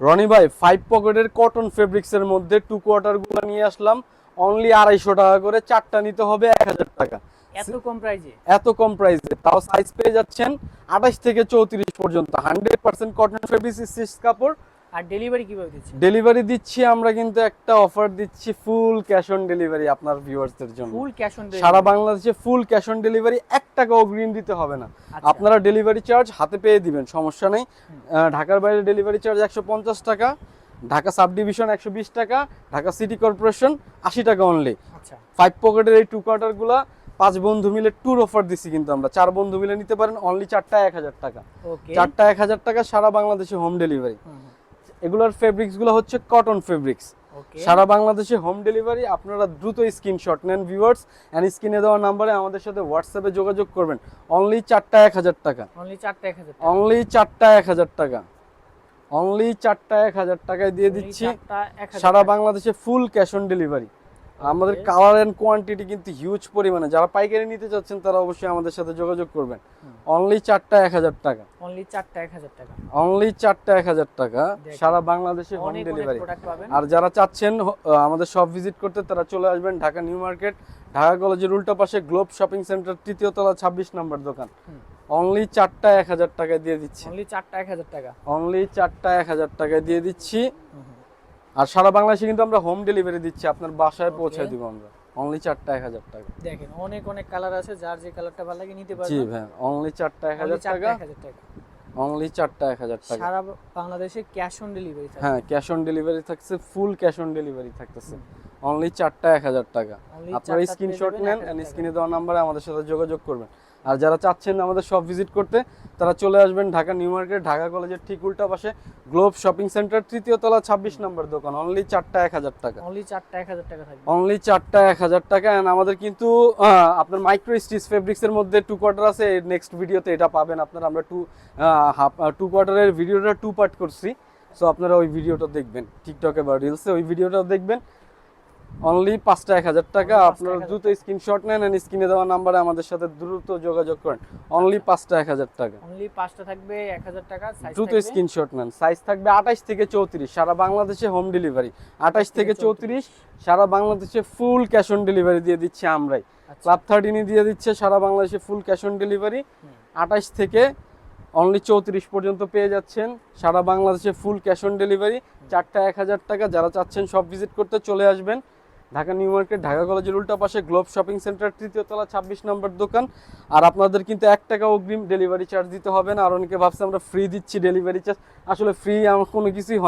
রনি ভাই 5 পকেটের cotton fabrics এর মধ্যে 2 কোয়ার্টার গুলো নিয়ে আসলাম। অনলি 250 টাকা করে, চারটা নিতে হবে 1000 টাকা। এত কম প্রাইজে? এত কম প্রাইসে, তাও সাইজ পেয়ে যাচ্ছেন 28 থেকে 34 পর্যন্ত। 100% কটন ফেব্রিক্স স্টিচ কাপড়। আর ডেলিভারি কিভাবে দিচ্ছেন? ডেলিভারি দিচ্ছি আমরা, কিন্তু একটা অফার দিচ্ছি, ফুল ক্যাশ অন ডেলিভারি আপনার ভিউয়ার্সদের জন্য। Full cash on delivery? সারা বাংলাদেশে ফুল ক্যাশ অন ডেলিভারি, 1 টাকা অগ্রিম দিতে হবে না। আচ্ছা। আপনারা ডেলিভারি চার্জ হাতে পেয়ে দিবেন, সমস্যা নেই। ঢাকার বাইরে ডেলিভারি চার্জ 150 টাকা, ঢাকা সাব ডিভিশন 120 টাকা, ঢাকা সিটি কর্পোরেশন 80 টাকা অনলি। আচ্ছা। 5 পকেটের এই 2 কোয়ার্টার গুলা 5 বন্ধু মিলে ট্যুর অফার দিচ্ছি, কিন্তু আমরা 4 বন্ধু মিলে নিতে পারেন। অনলি 4টা 1000 টাকা। ওকে। 4টা 1000 টাকা, সারা বাংলাদেশে হোম ডেলিভারি। এগুলোর ফেব্রিক্স গুলো হচ্ছে কটন ফেব্রিক্স, ওকে। সারা বাংলাদেশে হোম ডেলিভারি। আপনারা দ্রুত স্ক্রিনশট নেন ভিউয়ার্স, এন্ড স্ক্রিনে দেওয়া নম্বরে আমাদের সাথে হোয়াটসঅ্যাপে যোগাযোগ করবেন। অনলি 4টা 1000 টাকা। অনলি 4টা 1000 টাকা। অনলি 4টা 1000 টাকা। অনলি 4টা 1000 টাকায় দিয়ে দিচ্ছি। সারা বাংলাদেশে ফুল ক্যাশ অন ডেলিভারি। আমাদের কালার এন্ড কোয়ান্টিটি কিন্তু হিউজ পরিমাণে। যারা পাইকারি নিতে চাচ্ছেন তারা অবশ্যই আমাদের সাথে যোগাযোগ করবেন। অনলি 4টা 1000 টাকা। অনলি 4টা 1000 টাকা। অনলি 4টা 1000 টাকা, সারা বাংলাদেশে হোম ডেলিভারি। আর যারা চাচ্ছেন আমাদের শপ ভিজিট করতে, তারা চলে আসবেন ঢাকা নিউ মার্কেট, ঢাকা কলেজের উল্টা পাশে গ্লোব শপিং সেন্টার, 3য় তলা 26 নম্বর দোকান। অনলি 4টা 1000 টাকায় দিয়ে দিচ্ছি। অনলি 4টা 1000 টাকা। অনলি 4টা 1000 টাকায় দিয়ে দিচ্ছি। আর সারা বাংলাদেশে কিন্তু আমরা হোম ডেলিভারি দিচ্ছি, আপনার বাসায় পৌঁছে দিব আমরা। অনলি 4টা 1000 টাকা। দেখেন অনেক অনেক কালার আছে, যার যে কালারটা ভালো লাগে নিতে পারবেন। জি ভাই, অনলি 4টা 1000 টাকা। অনলি 4টা 1000 টাকা। সারা বাংলাদেশে ক্যাশ অন ডেলিভারি থাকে? হ্যাঁ, ক্যাশ অন ডেলিভারি থাকছে, ফুল ক্যাশ অন ডেলিভারি থাকতেছে। অনলি 4টা 1000 টাকা। আপনারা স্ক্রিনশট নেন এন্ড স্ক্রিনে দেওয়া নম্বরে আমাদের সাথে যোগাযোগ করবেন। আর যারা চাচ্ছেন আমাদের শপ ভিজিট করতে, তারা চলে আসবেন ঢাকা নিউ মার্কেট, ঢাকা কলেজের ঠিক উল্টা পাশে গ্লোব শপিং সেন্টার, 3য় তলা 26 নম্বর দোকান। অনলি 4টা 1000 টাকা। অনলি 4টা 1000 টাকা থাকবে। অনলি 4টা 1000 টাকা। এন্ড আমাদের কিন্তু আপনার মাইক্রো স্টিচ ফেব্রিক্স এর মধ্যে 2 কোয়ার্টার আছে। নেক্সট ভিডিওতে এটা পাবেন আপনারা। আমরা 2 কোয়ার্টারের ভিডিওটা 2 পার্ট করছি, সো আপনারা ওই ভিডিওটা দেখবেন টিকটকে বা রিলসে, ওই ভিডিওটা দেখবেন। অনলি 5টা 1000 টাকা। আপনারা দ্রুত স্ক্রিনশট নেন এন্ড স্ক্রিনে দেওয়া নম্বরে আমাদের সাথে দ্রুত যোগাযোগ করেন। অনলি 5টা 1000 টাকা। অনলি 5টা থাকবে 1000 টাকা। সাইজ দ্রুত স্ক্রিনশট নেন। সাইজ থাকবে 28 থেকে 34, সারা বাংলাদেশে হোম ডেলিভারি। 28 থেকে 34, সারা বাংলাদেশে ফুল ক্যাশ অন ডেলিভারি দিয়ে দিচ্ছি আমরাই। ক্লাব 13 দিয়ে দিচ্ছে সারা বাংলাদেশে ফুল ক্যাশ অন ডেলিভারি। 28 থেকে অনলি 34 পর্যন্ত পেয়ে যাচ্ছেন, সারা বাংলাদেশে ফুল ক্যাশ অন ডেলিভারি। 4টা 1000 টাকা। যারা চাচ্ছেন সব ভিজিট করতে, চলে আসবেন ঢাকা নিউ মার্কেট, ঢাকা কলেজের উল্টা পাশে গ্লোব শপিং সেন্টার, 3য় তলা 26 নম্বর দোকান। আর আপনাদের কিন্তু 1 টাকা অগ্রিম ডেলিভারি চার্জ দিতে হবে না। আর অনেকে ভাবছে আমরা ফ্রি দিচ্ছি ডেলিভারি চার্জ, আসলে ফ্রি আমার কোনো কিছুই হয় না।